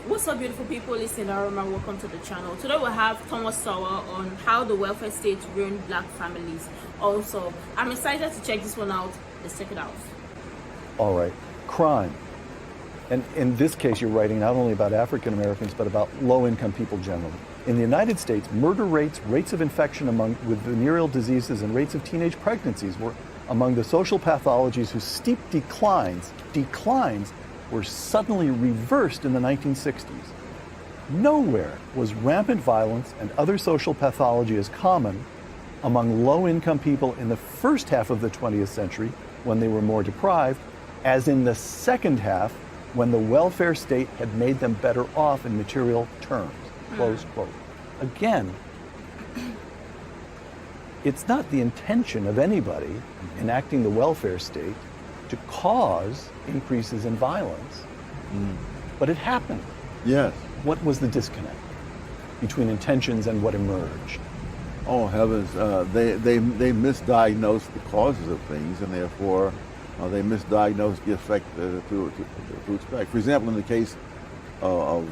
What's up, beautiful people? It's Sindafam and welcome to the channel. Today we have Thomas Sowell on how the welfare state ruined black families. Also, I'm excited to check this one out. Let's check it out. All right, crime. And in this case, you're writing not only about African Americans, but about low-income people generally. In the United States, murder rates, rates of infection with venereal diseases, and rates of teenage pregnancies were among the social pathologies whose steep declines were suddenly reversed in the 1960s. Nowhere was rampant violence and other social pathology as common among low-income people in the first half of the 20th century, when they were more deprived, as in the second half, when the welfare state had made them better off in material terms. Close quote. Again, it's not the intention of anybody enacting the welfare state to cause increases in violence, but it happened. Yes. What was the disconnect between intentions and what emerged? Oh heavens! They misdiagnosed the causes of things, and therefore they misdiagnosed the effect to expect. For example, in the case of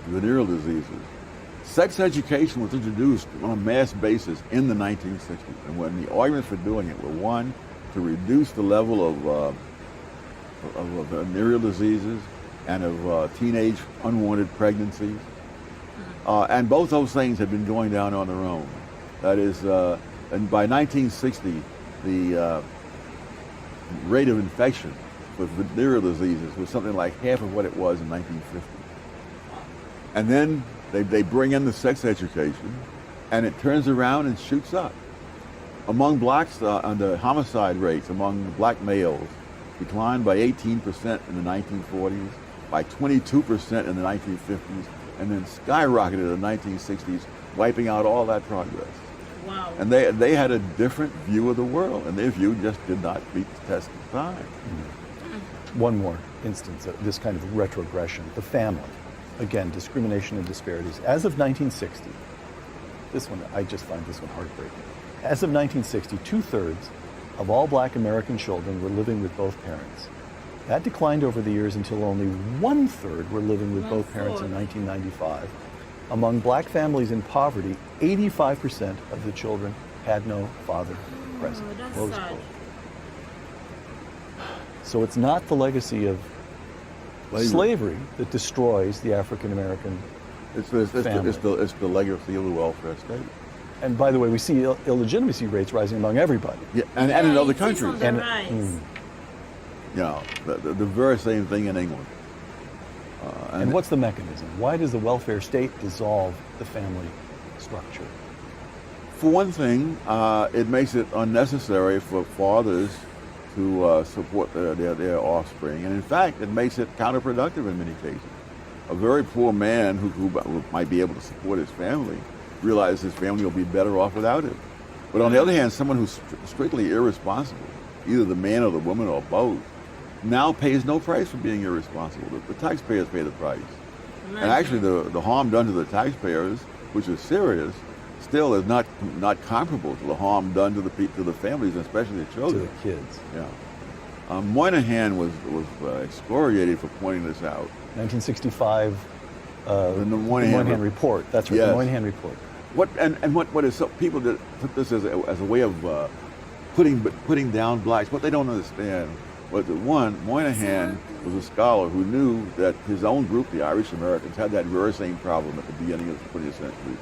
venereal diseases, sex education was introduced on a mass basis in the 1960s, and when the arguments for doing it were, one, to reduce the level of venereal diseases and of teenage unwanted pregnancies. And both those things had been going down on their own. That is, and by 1960, the rate of infection with venereal diseases was something like half of what it was in 1950. And then they bring in the sex education, and it turns around and shoots up. Among blacks, the homicide rates among black males declined by 18% in the 1940s, by 22% in the 1950s, and then skyrocketed in the 1960s, wiping out all that progress. Wow. And they had a different view of the world, and their view just did not beat the test of time. One more instance of this kind of retrogression, the family. Again, discrimination and disparities. As of 1960, this one, I just find this one heartbreaking. As of 1960, 2/3 of all black American children were living with both parents. That declined over the years until only 1/3 were living with both parents in 1995. Among black families in poverty, 85% of the children had no father present. That's Close sad. quote. So it's not the legacy of slavery that destroys the African American family. It's the legacy of the welfare state. And by the way, we see illegitimacy rates rising among everybody. Yeah, and in other countries. And, You know, the very same thing in England. And what's the mechanism? Why does the welfare state dissolve the family structure? For one thing, it makes it unnecessary for fathers to support their offspring. And in fact, it makes it counterproductive in many cases. A very poor man who might be able to support his family realizes his family will be better off without him. But on the other hand, someone who's strictly irresponsible, either the man or the woman or both, now pays no price for being irresponsible. The taxpayers pay the price. And actually the harm done to the taxpayers, which is serious, still is not comparable to the harm done to the families, especially the children. To the kids. Yeah. Moynihan was excoriated for pointing this out. 1965, the Moynihan report. That's right, yes. the Moynihan report. What is so people that took this as a way of putting down blacks. What they don't understand was that, one, Moynihan was a scholar who knew that his own group, the Irish Americans, had that very same problem at the beginning of the 20th century.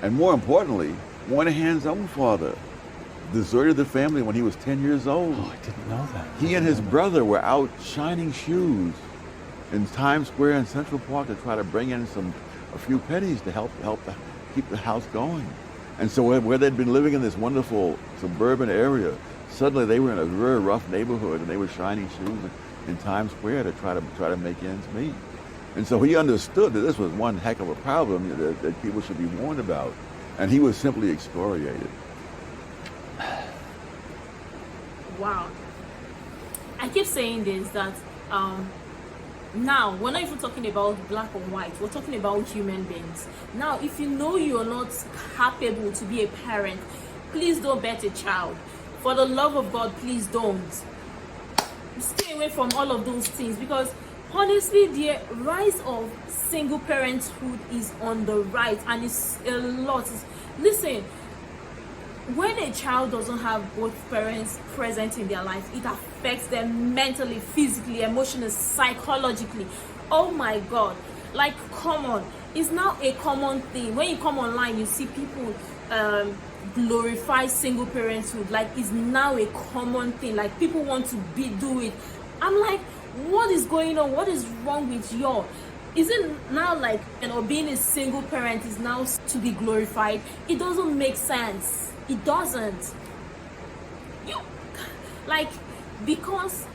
And more importantly, Moynihan's own father deserted the family when he was 10 years old. Oh, I didn't know that. He and his brother were out shining shoes in Times Square and Central Park to try to bring in a few pennies to help keep the house going. And so where they'd been living in this wonderful suburban area, suddenly they were in a very rough neighborhood, and they were shining shoes in Times Square to try to make ends meet. And so he understood that this was one heck of a problem that people should be warned about, and he was simply excoriated. Wow. I keep saying this, that now we're not even talking about black or white, we're talking about human beings. Now, if you know you're not capable to be a parent, please don't bet a child. For the love of God, please don't. Stay away from all of those things, because Honestly, the rise of single parenthood is on the rise, and it's a lot. Listen, when a child doesn't have both parents present in their life, it affects them mentally, physically, emotionally, psychologically. Oh my God, like, come on. It's now a common thing. When you come online, you see people glorify single parenthood. Like, it's now a common thing. Like, people want to do it. I'm like, what is going on? What is wrong with y'all? Is it now like, being a single parent is now to be glorified? It doesn't make sense. It doesn't. Like, because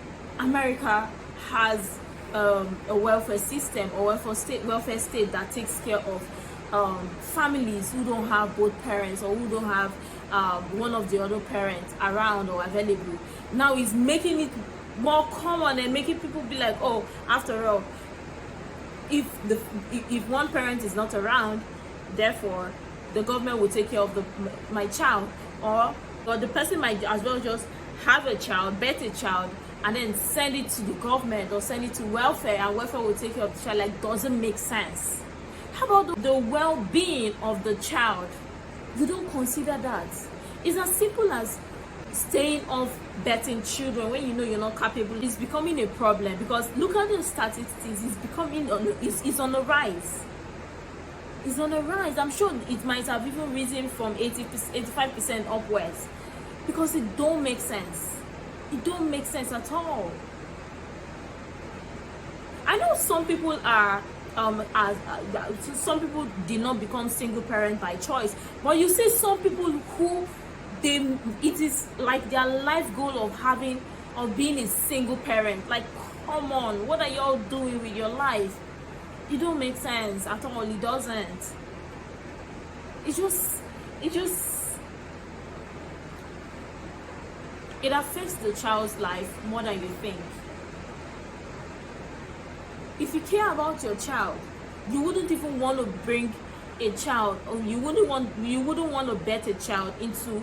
America has a welfare system or welfare state that takes care of families who don't have both parents, or who don't have one of the other parents around or available. Now it's making it more common and making people be like, oh, after all, if one parent is not around, therefore the government will take care of my child, or the person might as well just have a child, birth a child, and then send it to the government or send it to welfare, and welfare will take care of the child. Like, doesn't make sense. How about the well-being of the child? You don't consider that. It's as simple as staying off birthing children when you know you're not capable. It's becoming a problem, because look at the statistics. It's on the rise. It's on the rise. I'm sure it might have even risen from 85% upwards, because it don't make sense. It don't make sense at all. I know some people are some people did not become single parent by choice, but you see some people who it is like their life goal of being a single parent. Like, come on, what are y'all doing with your life? It don't make sense at all. It doesn't. It affects the child's life more than you think. If you care about your child, you wouldn't even want to bring a child, or you wouldn't want to bet a child into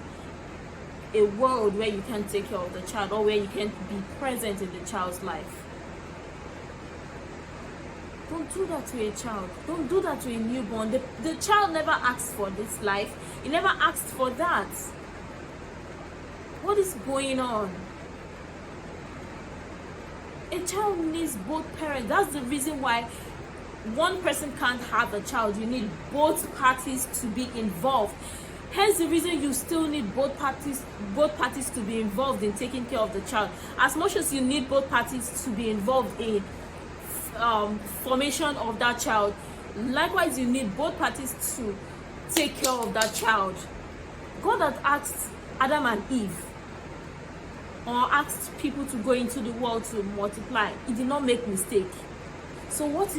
a world where you can't take care of the child, or where you can't be present in the child's life. Don't do that to a child. Don't do that to a newborn. The child never asked for this life. He never asked for that. What is going on? A child needs both parents. That's the reason why one person can't have a child. You need both parties to be involved. Hence the reason you still need both parties to be involved in taking care of the child. As much as you need both parties to be involved in formation of that child, likewise you need both parties to take care of that child. God had asked Adam and Eve, or asked people to go into the world to multiply. He did not make mistake. So what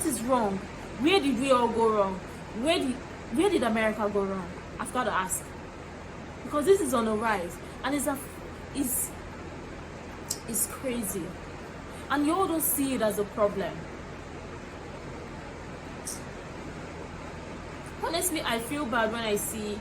is wrong? Where did we all go wrong? Where did America go wrong? I've got to ask, because this is on the rise, and it's crazy, and you all don't see it as a problem. Honestly, I feel bad when I see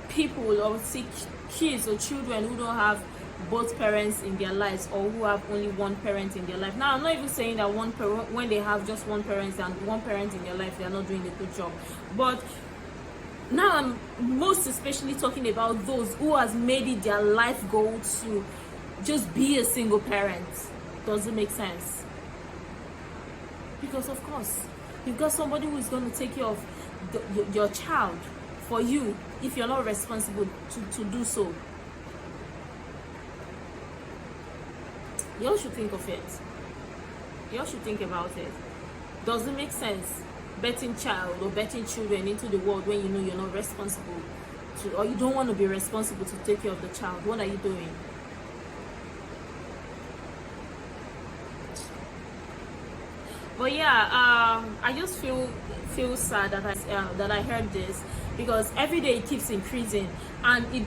people, or see kids or children who don't have both parents in their lives, or who have only one parent in their life. Now, I'm not even saying that when they have just one parent and one parent in their life, they are not doing a good job. But now I'm most especially talking about those who has made it their life goal to just be a single parent. Doesn't make sense. Because of course, you've got somebody who is going to take care of your child for you if you're not responsible to do so. Y'all should think of it. Y'all should think about it. Does it make sense betting child or betting children into the world when you know you're not responsible to, or you don't want to be responsible to take care of the child? What are you doing? But yeah, I just feel sad that I heard this, because every day it keeps increasing, and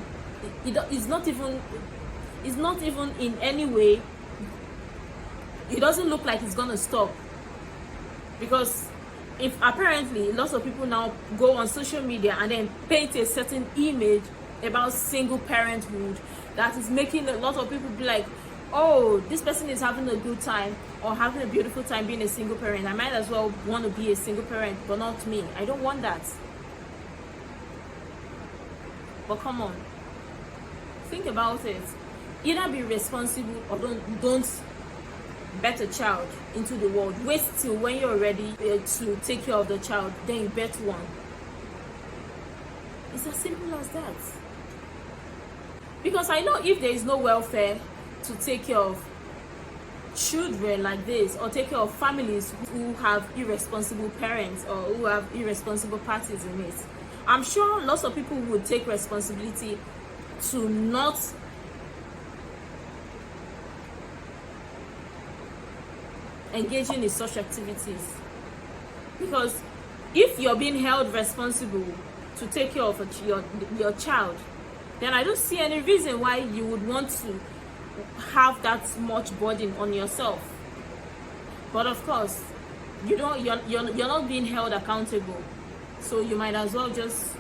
it's not even in any way. It doesn't look like it's gonna stop, because if apparently lots of people now go on social media and then paint a certain image about single parenthood, that is making a lot of people be like, oh, this person is having a good time or having a beautiful time being a single parent, I might as well want to be a single parent, but not me. I don't want that. But come on, think about it. Either be responsible or don't birth a child into the world. Wait till when you're ready to take care of the child, then you birth one. It's as simple as that. Because I know if there is no welfare to take care of children like this, or take care of families who have irresponsible parents or who have irresponsible parties in it, I'm sure lots of people would take responsibility to not engaging in such activities. Because if you're being held responsible to take care of your child, then I don't see any reason why you would want to have that much burden on yourself. But of course, you're not being held accountable, so you might as well just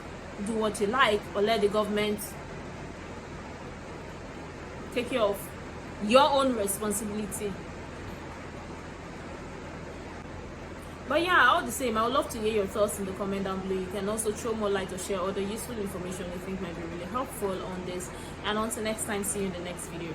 do what you like, or let the government take care of your own responsibility. But yeah, all the same, I would love to hear your thoughts in the comment down below. You can also throw more light or share other useful information you think might be really helpful on this. And until next time, see you in the next video.